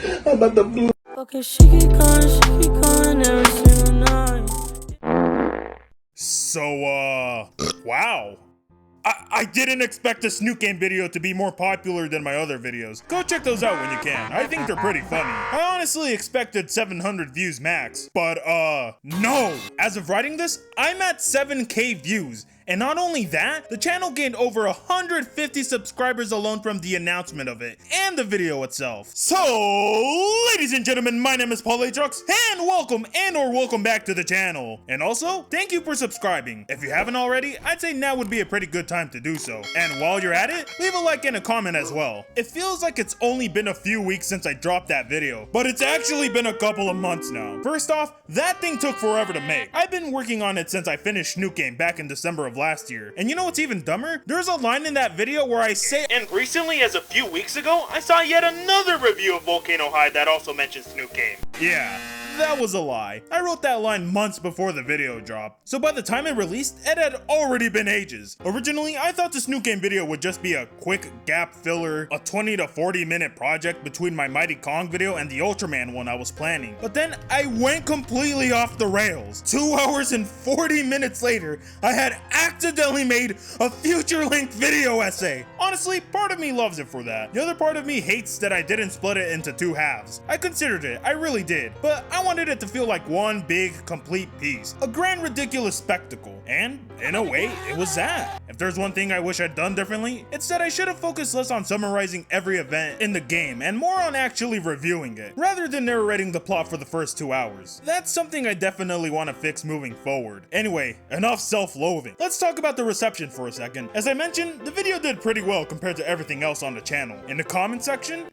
I'm about to blow. Okay, she keep calling every single night. So, wow. I didn't expect a Snoot game video to be more popular than my other videos. Go check those out when you can. I think they're pretty funny. I honestly expected 700 views max, but no. As of writing this, I'm at 7K views. And not only that, the channel gained over 150 subscribers alone from the announcement of it, and the video itself. So, ladies and gentlemen, my name is Paul Atrox, and welcome back to the channel. And also, thank you for subscribing. If you haven't already, I'd say now would be a pretty good time to do so. And while you're at it, leave a like and a comment as well. It feels like it's only been a few weeks since I dropped that video, but it's actually been a couple of months now. First off, that thing took forever to make. I've been working on it since I finished Snoot game back in December of last year. And you know what's even dumber? There's a line in that video where I say, and recently as a few weeks ago, I saw yet another review of Volcano High that also mentions Snoot game. Yeah. That was a lie. I wrote that line months before the video dropped. So by the time it released, it had already been ages. Originally, I thought the Snoot game video would just be a quick gap filler, a 20 to 40 minute project between my Mighty Kong video and the Ultraman one I was planning. But then I went completely off the rails. 2 hours and 40 minutes later, I had accidentally made a feature-length video essay. Honestly, part of me loves it for that. The other part of me hates that I didn't split it into 2 halves. I considered it, I really did. But I wanted it to feel like one big, complete piece. A grand, ridiculous spectacle. And, in a way, it was that. If there's one thing I wish I'd done differently, it's that I should have focused less on summarizing every event in the game and more on actually reviewing it, rather than narrating the plot for the first 2 hours. That's something I definitely want to fix moving forward. Anyway, enough self-loathing. Let's talk about the reception for a second. As I mentioned, the video did pretty well compared to everything else on the channel. In the comment section,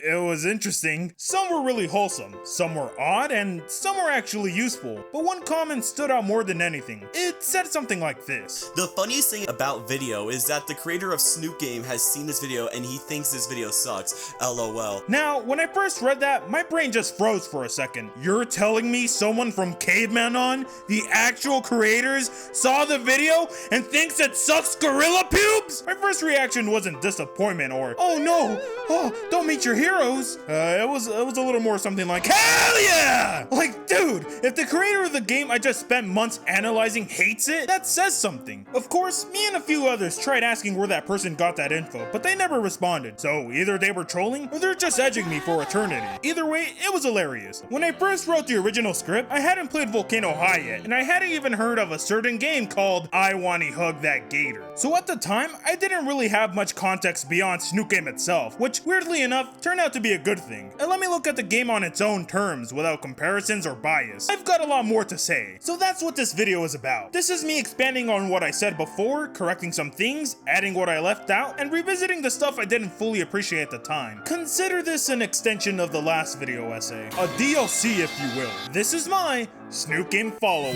it was interesting. Some were really wholesome, some were odd, and some were actually useful. But one comment stood out more than anything. It said something like this. The funniest thing about video is that the creator of Snoot game has seen this video and he thinks this video sucks. LOL. Now, when I first read that, my brain just froze for a second. You're telling me someone from Caveman On, the actual creators, saw the video and thinks it sucks gorilla pubes? My first reaction wasn't disappointment or, oh no, oh, don't meet your hero. It was a little more something like, hell yeah! Like, dude, if the creator of the game I just spent months analyzing hates it, that says something. Of course, me and a few others tried asking where that person got that info, but they never responded. So either they were trolling or they're just edging me for eternity. Either way, it was hilarious. When I first wrote the original script, I hadn't played Volcano High yet, and I hadn't even heard of a certain game called I Wanna Hug That Gator. So at the time, I didn't really have much context beyond Snoot game itself, which weirdly enough turned out to be a good thing. And let me look at the game on its own terms without comparisons or bias. I've got a lot more to say. So that's what this video is about. This is me expanding on what I said before, correcting some things, adding what I left out, and revisiting the stuff I didn't fully appreciate at the time. Consider this an extension of the last video essay. A DLC if you will. This is my Snoot game follow-up.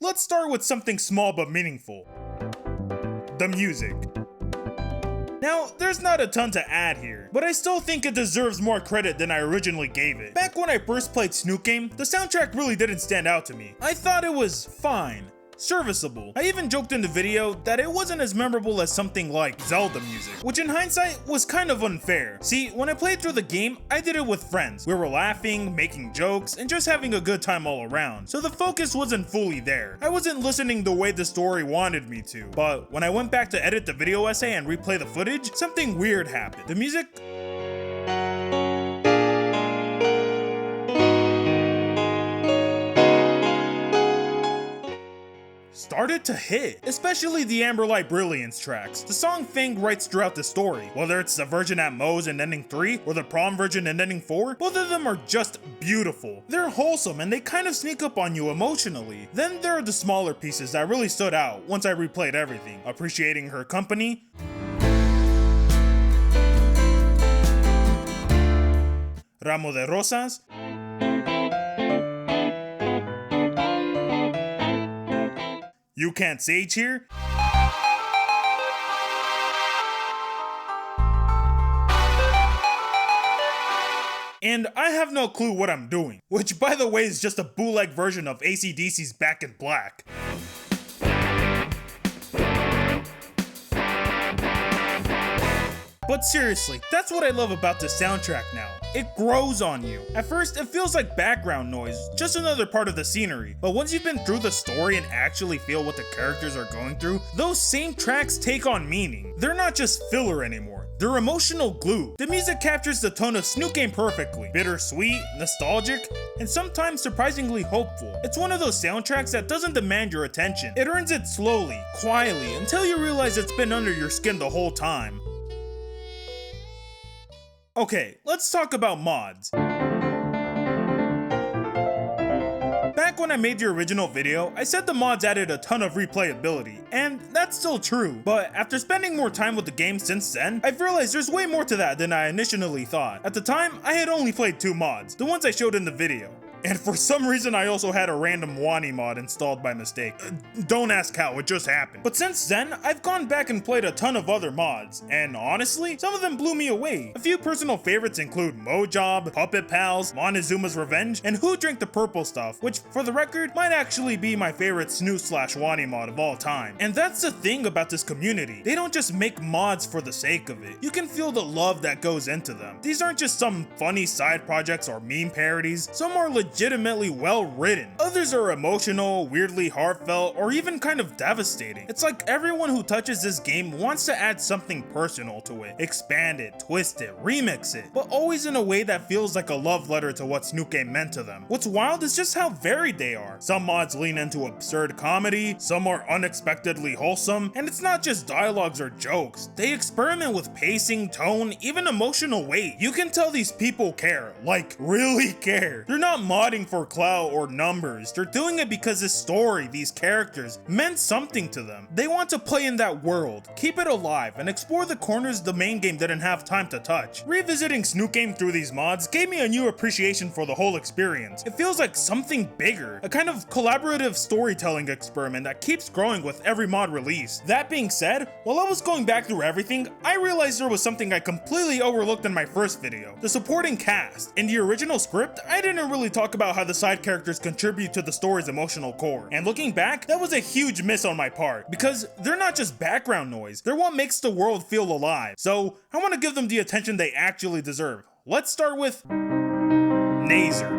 Let's start with something small but meaningful. The music. Now, there's not a ton to add here, but I still think it deserves more credit than I originally gave it. Back when I first played Snoot game, the soundtrack really didn't stand out to me. I thought it was fine. Serviceable. I even joked in the video that it wasn't as memorable as something like Zelda music, which in hindsight was kind of unfair. See, when I played through the game, I did it with friends. We were laughing, making jokes, and just having a good time all around. So the focus wasn't fully there. I wasn't listening the way the story wanted me to. But when I went back to edit the video essay and replay the footage, something weird happened. The music started to hit, especially the Amber Light Brilliance tracks. The song Fang writes throughout the story, whether it's the version at Moe's in Ending 3 or the prom version in Ending 4, both of them are just beautiful. They're wholesome and they kind of sneak up on you emotionally. Then there are the smaller pieces that really stood out once I replayed everything. Appreciating Her Company, Ramo de Rosas, You Can't Sage Here, and I have no clue what I'm doing, which by the way is just a bootleg version of AC/DC's Back in Black. But seriously, that's what I love about this soundtrack now. It grows on you. At first, it feels like background noise, just another part of the scenery. But once you've been through the story and actually feel what the characters are going through, those same tracks take on meaning. They're not just filler anymore. They're emotional glue. The music captures the tone of Snoot Game perfectly. Bittersweet, nostalgic, and sometimes surprisingly hopeful. It's one of those soundtracks that doesn't demand your attention. It earns it slowly, quietly, until you realize it's been under your skin the whole time. Okay, let's talk about mods. Back when I made the original video, I said the mods added a ton of replayability, and that's still true. But after spending more time with the game since then, I've realized there's way more to that than I initially thought. At the time, I had only played 2 mods, the ones I showed in the video. And for some reason I also had a random Wani mod installed by mistake. Don't ask how, it just happened. But since then, I've gone back and played a ton of other mods, and honestly, some of them blew me away. A few personal favorites include Mojob, Puppet Pals, Montezuma's Revenge, and Who Drank the Purple Stuff, which for the record, might actually be my favorite Snoot/Wani mod of all time. And that's the thing about this community. They don't just make mods for the sake of it. You can feel the love that goes into them. These aren't just some funny side projects or meme parodies. Some are legitimately well written. Others are emotional, weirdly heartfelt, or even kind of devastating. It's like everyone who touches this game wants to add something personal to it, expand it, twist it, remix it, but always in a way that feels like a love letter to what Snoot Game meant to them. What's wild is just how varied they are. Some mods lean into absurd comedy, some are unexpectedly wholesome, and it's not just dialogues or jokes. They experiment with pacing, tone, even emotional weight. You can tell these people care, like really care. They're not modding for clout or numbers. They're doing it because this story, these characters, meant something to them. They want to play in that world, keep it alive, and explore the corners the main game didn't have time to touch. Revisiting Snoot Game through these mods gave me a new appreciation for the whole experience. It feels like something bigger, a kind of collaborative storytelling experiment that keeps growing with every mod release. That being said, while I was going back through everything, I realized there was something I completely overlooked in my first video: the supporting cast. In the original script, I didn't really talk about how the side characters contribute to the story's emotional core. And looking back, that was a huge miss on my part, because they're not just background noise, they're what makes the world feel alive. So I want to give them the attention they actually deserve. Let's start with Naser.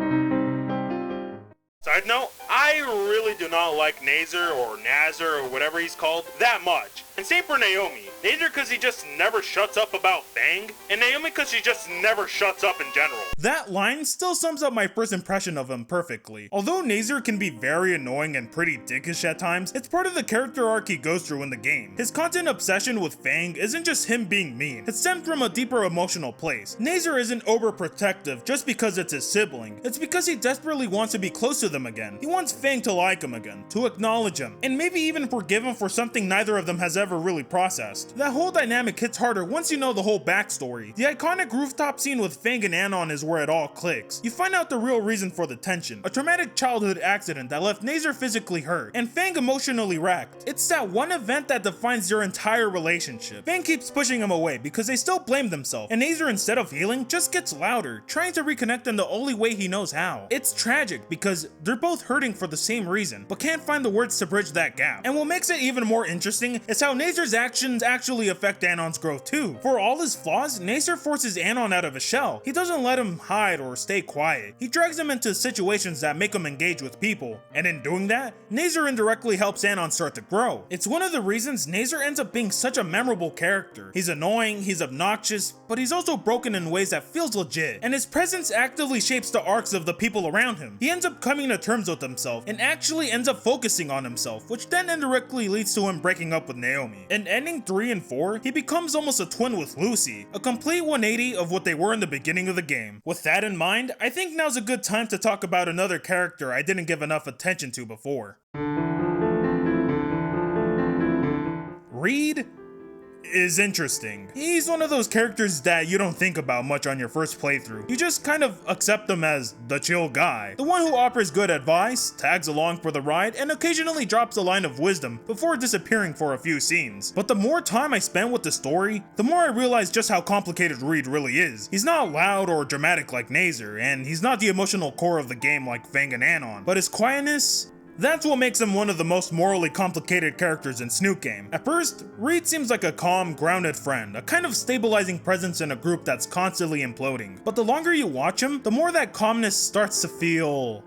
Side note, I really do not like Naser or Naser or whatever he's called that much. And same for Naomi. Naser because he just never shuts up about Fang, and Naomi because she just never shuts up in general. That line still sums up my first impression of him perfectly. Although Naser can be very annoying and pretty dickish at times, it's part of the character arc he goes through in the game. His constant obsession with Fang isn't just him being mean, it stemmed from a deeper emotional place. Naser isn't overprotective just because it's his sibling, it's because he desperately wants to be close to them again. He wants Fang to like him again, to acknowledge him, and maybe even forgive him for something neither of them has ever really processed. That whole dynamic hits harder once you know the whole backstory. The iconic rooftop scene with Fang and Anon is where it all clicks. You find out the real reason for the tension: a traumatic childhood accident that left Naser physically hurt, and Fang emotionally wrecked. It's that one event that defines their entire relationship. Fang keeps pushing him away because they still blame themselves, and Naser, instead of healing, just gets louder, trying to reconnect in the only way he knows how. It's tragic because they're both hurting for the same reason, but can't find the words to bridge that gap. And what makes it even more interesting is how Naser's actions actually affect Anon's growth too. For all his flaws, Naser forces Anon out of his shell. He doesn't let him hide or stay quiet. He drags him into situations that make him engage with people. And in doing that, Naser indirectly helps Anon start to grow. It's one of the reasons Naser ends up being such a memorable character. He's annoying, he's obnoxious, but he's also broken in ways that feels legit. And his presence actively shapes the arcs of the people around him. He ends up coming to terms with himself and actually ends up focusing on himself, which then indirectly leads to him breaking up with Naomi. In ending 3 and 4, he becomes almost a twin with Lucy, a complete 180 of what they were in the beginning of the game. With that in mind, I think now's a good time to talk about another character I didn't give enough attention to before. Reed is interesting. He's one of those characters that you don't think about much on your first playthrough. You just kind of accept him as the chill guy, the one who offers good advice, tags along for the ride, and occasionally drops a line of wisdom before disappearing for a few scenes. But the more time I spent with the story, the more I realized just how complicated Reed really is. He's not loud or dramatic like Naser, and he's not the emotional core of the game like Fang and Anon, but his quietness, that's what makes him one of the most morally complicated characters in Snoot game. At first, Reed seems like a calm, grounded friend, a kind of stabilizing presence in a group that's constantly imploding. But the longer you watch him, the more that calmness starts to feel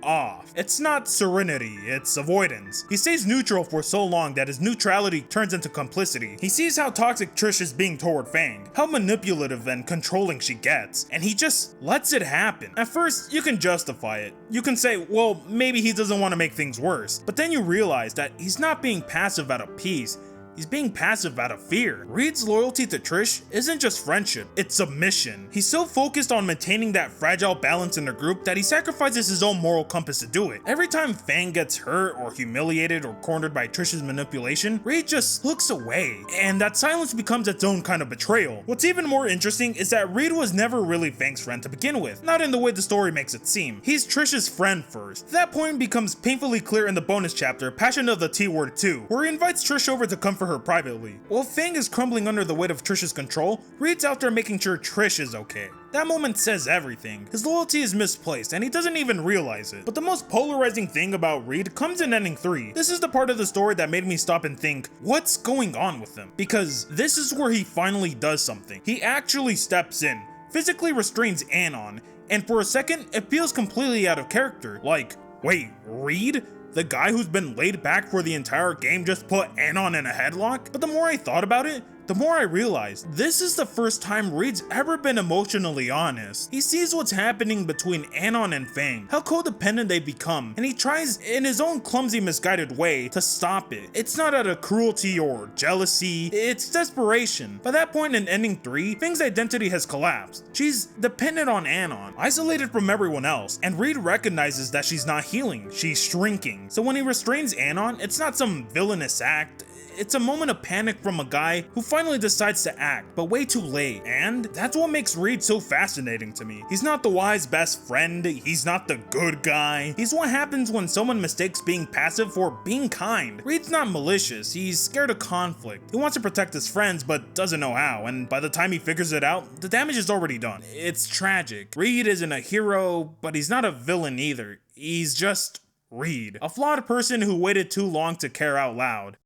off. It's not serenity, it's avoidance. He stays neutral for so long that his neutrality turns into complicity. He sees how toxic Trish is being toward Fang, how manipulative and controlling she gets, and he just lets it happen. At first, you can justify it. You can say, well, maybe he doesn't want to make things worse. But then you realize that he's not being passive out of peace. He's being passive out of fear. Reed's loyalty to Trish isn't just friendship, it's submission. He's so focused on maintaining that fragile balance in the group that he sacrifices his own moral compass to do it. Every time Fang gets hurt or humiliated or cornered by Trish's manipulation, Reed just looks away, and that silence becomes its own kind of betrayal. What's even more interesting is that Reed was never really Fang's friend to begin with, not in the way the story makes it seem. He's Trish's friend first. That point becomes painfully clear in the bonus chapter, Passion of the T-Word 2, where he invites Trish over to comfort her privately. While Fang is crumbling under the weight of Trish's control, Reed's out there making sure Trish is okay. That moment says everything. His loyalty is misplaced and he doesn't even realize it. But the most polarizing thing about Reed comes in ending 3. This is the part of the story that made me stop and think, what's going on with him? Because this is where he finally does something. He actually steps in, physically restrains Anon, and for a second, it feels completely out of character. Like, wait, Reed? The guy who's been laid back for the entire game just put Anon in a headlock? But the more I thought about it, the more I realized this is the first time Reed's ever been emotionally honest. He sees what's happening between Anon and Fang, how codependent they become, and he tries in his own clumsy, misguided way to stop it. It's not out of cruelty or jealousy, it's desperation. By that point in ending 3, Fang's identity has collapsed. She's dependent on Anon, isolated from everyone else, and Reed recognizes that she's not healing, she's shrinking. So when he restrains Anon, it's not some villainous act. It's a moment of panic from a guy who finally decides to act, but way too late. And that's what makes Reed so fascinating to me. He's not the wise best friend, he's not the good guy. He's what happens when someone mistakes being passive for being kind. Reed's not malicious, he's scared of conflict. He wants to protect his friends, but doesn't know how, and by the time he figures it out, the damage is already done. It's tragic. Reed isn't a hero, but he's not a villain either. He's just Reed, a flawed person who waited too long to care out loud.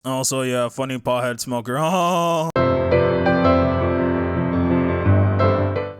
Also, yeah, funny pothead smoker. Oh.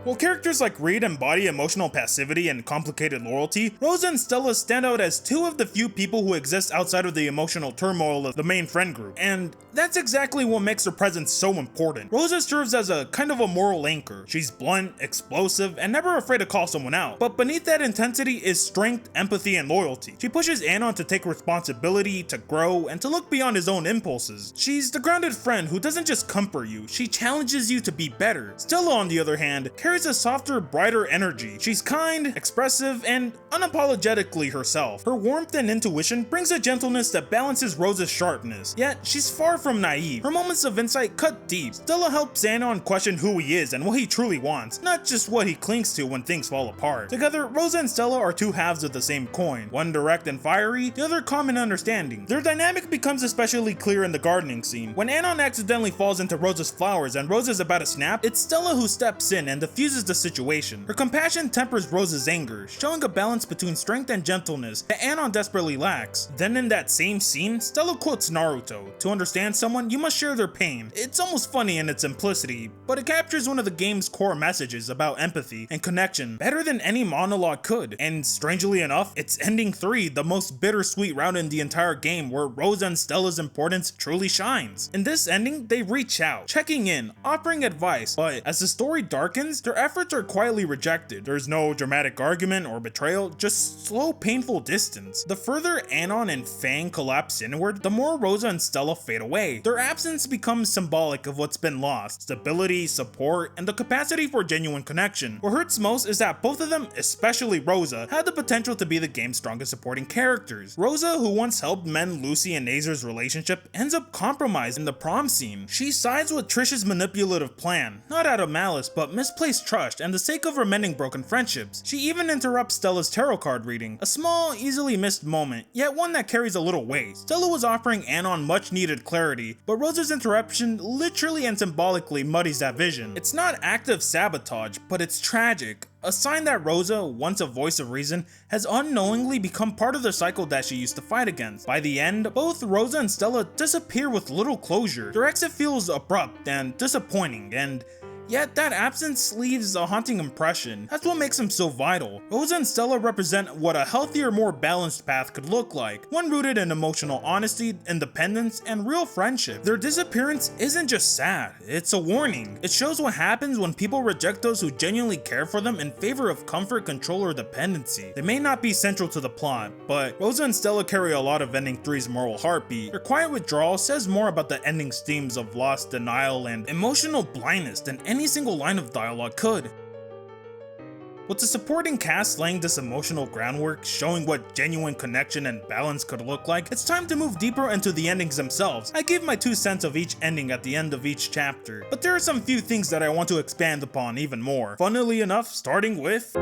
While characters like Reed embody emotional passivity and complicated loyalty, Rosa and Stella stand out as two of the few people who exist outside of the emotional turmoil of the main friend group. And that's exactly what makes her presence so important. Rosa serves as a kind of a moral anchor. She's blunt, explosive, and never afraid to call someone out. But beneath that intensity is strength, empathy, and loyalty. She pushes Anon to take responsibility, to grow, and to look beyond his own impulses. She's the grounded friend who doesn't just comfort you, she challenges you to be better. Stella, on the other hand, carries a softer, brighter energy. She's kind, expressive, and unapologetically herself. Her warmth and intuition brings a gentleness that balances Rosa's sharpness. Yet, she's far from naive. Her moments of insight cut deep. Stella helps Anon question who he is and what he truly wants, not just what he clings to when things fall apart. Together, Rosa and Stella are two halves of the same coin. One direct and fiery, the other calm and understanding. Their dynamic becomes especially clear in the gardening scene. When Anon accidentally falls into Rosa's flowers and Rosa's about to snap, it's Stella who steps in and diffuses the situation. Her compassion tempers Rosa's anger, showing a balance between strength and gentleness that Anon desperately lacks. Then in that same scene, Stella quotes Naruto, "To understand someone, you must share their pain." It's almost funny in its simplicity, but it captures one of the game's core messages about empathy and connection better than any monologue could. And strangely enough, it's ending 3, the most bittersweet route in the entire game, where Rosa and Stella's importance truly shines. In this ending, they reach out, checking in, offering advice, but as the story darkens, their efforts efforts are quietly rejected. There's no dramatic argument or betrayal, just slow, painful distance. The further Anon and Fang collapse inward, the more Rosa and Stella fade away. Their absence becomes symbolic of what's been lost: stability, support, and the capacity for genuine connection. What hurts most is that both of them, especially Rosa, had the potential to be the game's strongest supporting characters. Rosa, who once helped mend Lucy and Naser's relationship, ends up compromised in the prom scene. She sides with Trish's manipulative plan, not out of malice, but misplaced trust and the sake of mending broken friendships. She even interrupts Stella's tarot card reading, a small, easily missed moment, yet one that carries a little weight. Stella was offering Anon much needed clarity, but Rosa's interruption literally and symbolically muddies that vision. It's not active sabotage, but it's tragic. A sign that Rosa, once a voice of reason, has unknowingly become part of the cycle that she used to fight against. By the end, both Rosa and Stella disappear with little closure. Their exit feels abrupt and disappointing, and yet that absence leaves a haunting impression. That's what makes them so vital. Rosa and Stella represent what a healthier, more balanced path could look like, one rooted in emotional honesty, independence, and real friendship. Their disappearance isn't just sad, it's a warning. It shows what happens when people reject those who genuinely care for them in favor of comfort, control, or dependency. They may not be central to the plot, but Rosa and Stella carry a lot of Ending 3's moral heartbeat. Their quiet withdrawal says more about the ending's themes of loss, denial, and emotional blindness than any single line of dialogue could. With the supporting cast laying this emotional groundwork, showing what genuine connection and balance could look like, it's time to move deeper into the endings themselves. I gave my 2 cents of each ending at the end of each chapter, but there are some few things that I want to expand upon even more. Funnily enough, starting with...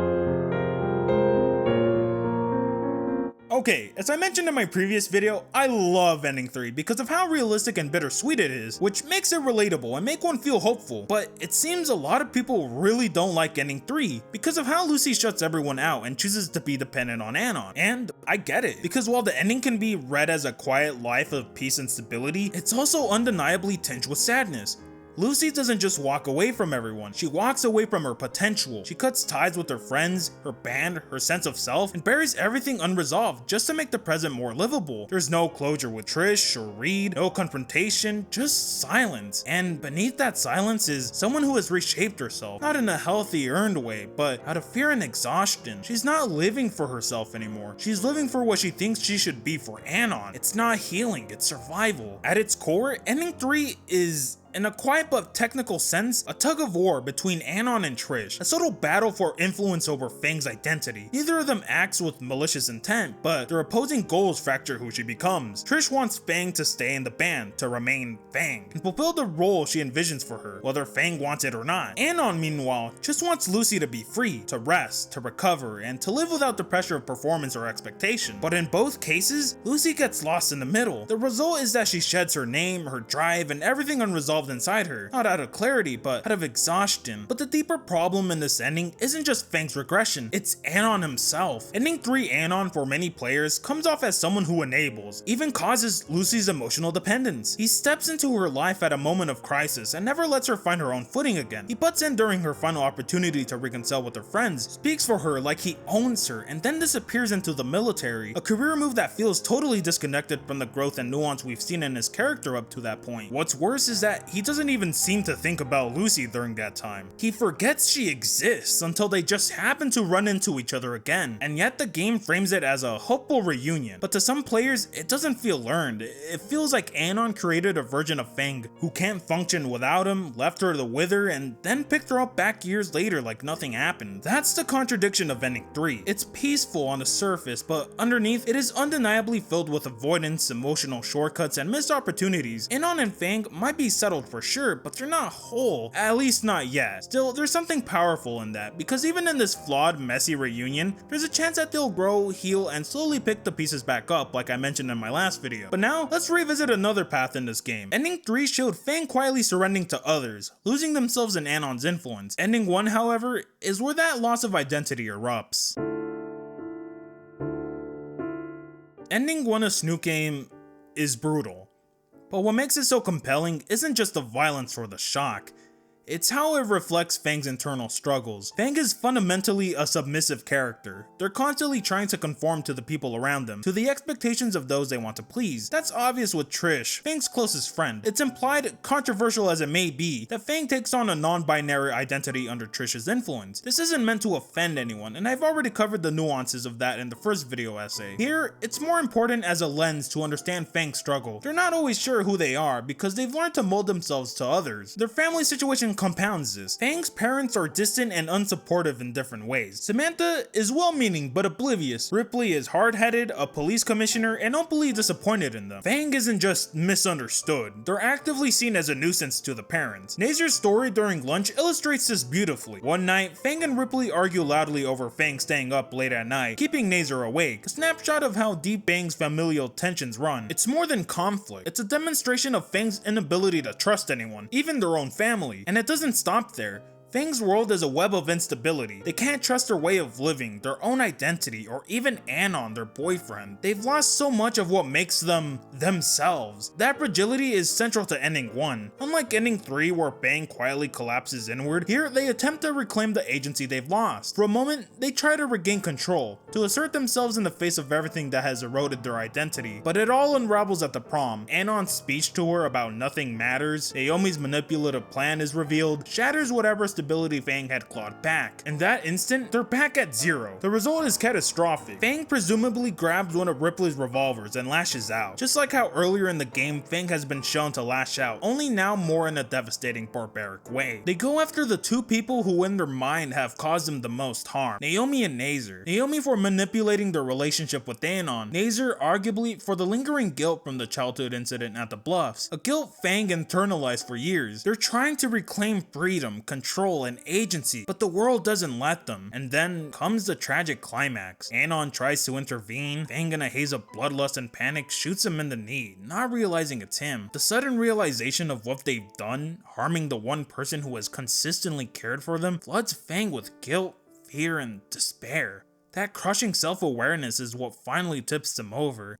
Okay, as I mentioned in my previous video, I love Ending 3 because of how realistic and bittersweet it is, which makes it relatable and make one feel hopeful. But it seems a lot of people really don't like Ending 3 because of how Lucy shuts everyone out and chooses to be dependent on Anon. And I get it, because while the ending can be read as a quiet life of peace and stability, it's also undeniably tinged with sadness. Lucy doesn't just walk away from everyone, she walks away from her potential. She cuts ties with her friends, her band, her sense of self, and buries everything unresolved just to make the present more livable. There's no closure with Trish or Reed, no confrontation, just silence. And beneath that silence is someone who has reshaped herself, not in a healthy, earned way, but out of fear and exhaustion. She's not living for herself anymore. She's living for what she thinks she should be for Anon. It's not healing, it's survival. At its core, Ending 3 is, in a quiet but technical sense, a tug of war between Anon and Trish, a subtle battle for influence over Fang's identity. Neither of them acts with malicious intent, but their opposing goals fracture who she becomes. Trish wants Fang to stay in the band, to remain Fang, and fulfill the role she envisions for her, whether Fang wants it or not. Anon, meanwhile, just wants Lucy to be free, to rest, to recover, and to live without the pressure of performance or expectation. But in both cases, Lucy gets lost in the middle. The result is that she sheds her name, her drive, and everything unresolved inside her, not out of clarity, but out of exhaustion. But the deeper problem in this ending isn't just Fang's regression, it's Anon himself. Ending 3 Anon for many players comes off as someone who enables, even causes Lucy's emotional dependence. He steps into her life at a moment of crisis and never lets her find her own footing again. He butts in during her final opportunity to reconcile with her friends, speaks for her like he owns her, and then disappears into the military, a career move that feels totally disconnected from the growth and nuance we've seen in his character up to that point. What's worse is that he doesn't even seem to think about Lucy during that time. He forgets she exists until they just happen to run into each other again, and yet the game frames it as a hopeful reunion. But to some players, it doesn't feel earned. It feels like Anon created a version of Fang who can't function without him, left her to wither, and then picked her up back years later like nothing happened. That's the contradiction of Ending 3. It's peaceful on the surface, but underneath, it is undeniably filled with avoidance, emotional shortcuts, and missed opportunities. Anon and Fang might be settled for sure, but they're not whole, at least not yet. Still, there's something powerful in that, because even in this flawed, messy reunion, there's a chance that they'll grow, heal, and slowly pick the pieces back up like I mentioned in my last video. But now, let's revisit another path in this game. Ending 3 showed Fang quietly surrendering to others, losing themselves in Anon's influence. Ending 1, however, is where that loss of identity erupts. Ending 1 of Snoot game is brutal. But what makes it so compelling isn't just the violence or the shock, it's how it reflects Fang's internal struggles. Fang is fundamentally a submissive character. They're constantly trying to conform to the people around them, to the expectations of those they want to please. That's obvious with Trish, Fang's closest friend. It's implied, controversial as it may be, that Fang takes on a non-binary identity under Trish's influence. This isn't meant to offend anyone, and I've already covered the nuances of that in the first video essay. Here, it's more important as a lens to understand Fang's struggle. They're not always sure who they are because they've learned to mold themselves to others. Their family situation compounds this. Fang's parents are distant and unsupportive in different ways. Samantha is well-meaning but oblivious. Ripley is hard-headed, a police commissioner, and openly disappointed in them. Fang isn't just misunderstood. They're actively seen as a nuisance to the parents. Naser's story during lunch illustrates this beautifully. One night, Fang and Ripley argue loudly over Fang staying up late at night, keeping Naser awake. A snapshot of how deep Fang's familial tensions run. It's more than conflict. It's a demonstration of Fang's inability to trust anyone, even their own family. And it doesn't stop there. Fang's world is a web of instability. They can't trust their way of living, their own identity, or even Anon, their boyfriend. They've lost so much of what makes them themselves. That fragility is central to ending 1. Unlike ending 3 where Fang quietly collapses inward, here they attempt to reclaim the agency they've lost. For a moment, they try to regain control, to assert themselves in the face of everything that has eroded their identity. But it all unravels at the prom. Anon's speech to her about nothing matters, Naomi's manipulative plan is revealed, shatters whatever stability Fang had clawed back. In that instant, they're back at 0. The result is catastrophic. Fang presumably grabs one of Ripley's revolvers and lashes out. Just like how earlier in the game, Fang has been shown to lash out, only now more in a devastating, barbaric way. They go after the two people who in their mind have caused them the most harm, Naomi and Naser. Naomi for manipulating their relationship with Anon, Naser arguably for the lingering guilt from the childhood incident at the Bluffs, a guilt Fang internalized for years. They're trying to reclaim freedom, control, and agency, but the world doesn't let them. And then comes the tragic climax. Anon tries to intervene. Fang, in a haze of bloodlust and panic, shoots him in the knee, not realizing it's him. The sudden realization of what they've done, harming the one person who has consistently cared for them, floods Fang with guilt, fear, and despair. That crushing self-awareness is what finally tips him over.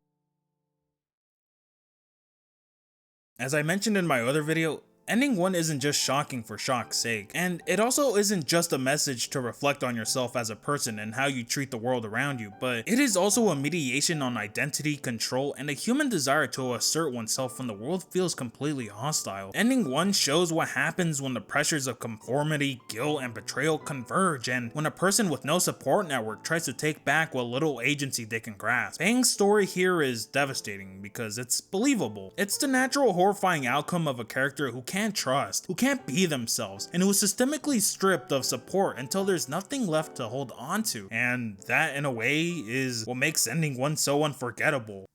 As I mentioned in my other video, ending 1 isn't just shocking for shock's sake, and it also isn't just a message to reflect on yourself as a person and how you treat the world around you, but it is also a mediation on identity, control, and a human desire to assert oneself when the world feels completely hostile. Ending 1 shows what happens when the pressures of conformity, guilt, and betrayal converge, and when a person with no support network tries to take back what little agency they can grasp. Fang's story here is devastating because it's believable. It's the natural, horrifying outcome of a character who can't trust, who can't be themselves, and who is systemically stripped of support until there's nothing left to hold on to. And that, in a way, is what makes ending 1 so unforgettable.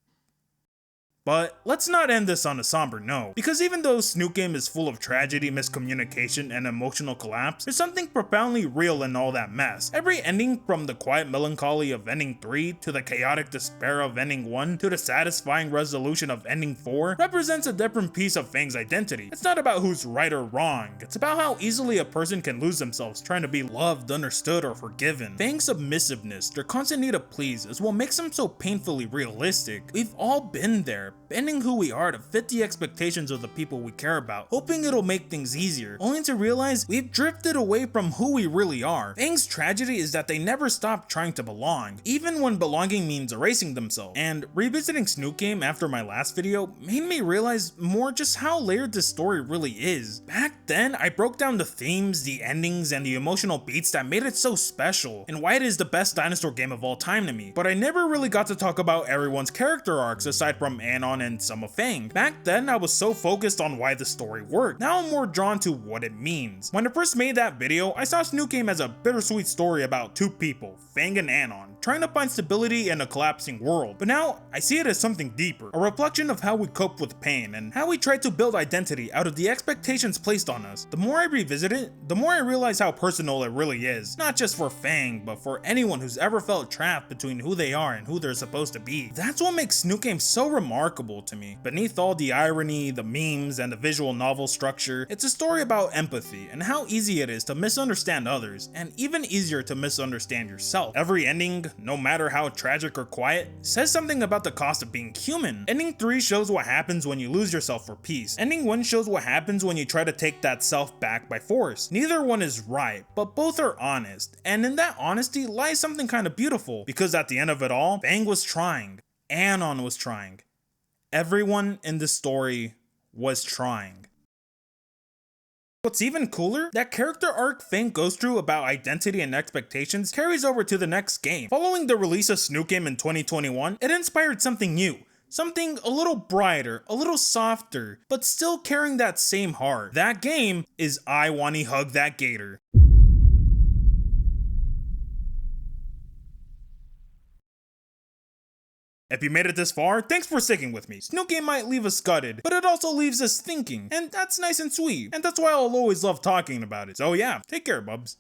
But let's not end this on a somber note, because even though Snoot Game is full of tragedy, miscommunication, and emotional collapse, there's something profoundly real in all that mess. Every ending, from the quiet melancholy of ending 3, to the chaotic despair of ending 1, to the satisfying resolution of ending 4, represents a different piece of Fang's identity. It's not about who's right or wrong, it's about how easily a person can lose themselves trying to be loved, understood, or forgiven. Fang's submissiveness, their constant need to please, is what makes them so painfully realistic. We've all been there, bending who we are to fit the expectations of the people we care about, hoping it'll make things easier, only to realize we've drifted away from who we really are. Fang's tragedy is that they never stopped trying to belong, even when belonging means erasing themselves. And revisiting Snoot Game after my last video made me realize more just how layered this story really is. Back then, I broke down the themes, the endings, and the emotional beats that made it so special, and why it is the best dinosaur game of all time to me. But I never really got to talk about everyone's character arcs aside from Anon and some of Fang. Back then, I was so focused on why the story worked. Now I'm more drawn to what it means. When I first made that video, I saw Snoot Game as a bittersweet story about two people, Fang and Anon, trying to find stability in a collapsing world. But now, I see it as something deeper, a reflection of how we cope with pain and how we try to build identity out of the expectations placed on us. The more I revisit it, the more I realize how personal it really is, not just for Fang, but for anyone who's ever felt trapped between who they are and who they're supposed to be. That's what makes Snoot Game so remarkable remarkable to me. Beneath all the irony, the memes, and the visual novel structure, it's a story about empathy and how easy it is to misunderstand others, and even easier to misunderstand yourself. Every ending, no matter how tragic or quiet, says something about the cost of being human. Ending 3 shows what happens when you lose yourself for peace. Ending 1 shows what happens when you try to take that self back by force. Neither one is right, but both are honest, and in that honesty lies something kind of beautiful, because at the end of it all, Bang was trying, Anon was trying, everyone in the story was trying. What's even cooler, that character arc Fang goes through about identity and expectations carries over to the next game. Following the release of Snoot game in 2021, it inspired something new. Something a little brighter, a little softer, but still carrying that same heart. That game is I Wanna Hug That Gator. If you made it this far, thanks for sticking with me. Snoot game might leave us gutted, but it also leaves us thinking, and that's nice and sweet, and that's why I'll always love talking about it. So yeah, take care, bubs.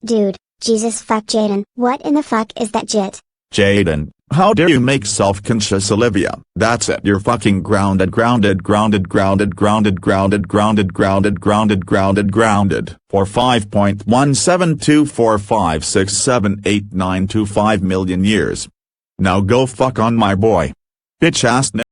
Dude, Jesus fuck Jaden, what in the fuck is that jit? Jaden, how dare you make self-conscious Olivia? That's it. You're fucking grounded. For 5.17245678925 million years. Now go fuck on my boy. Bitch ass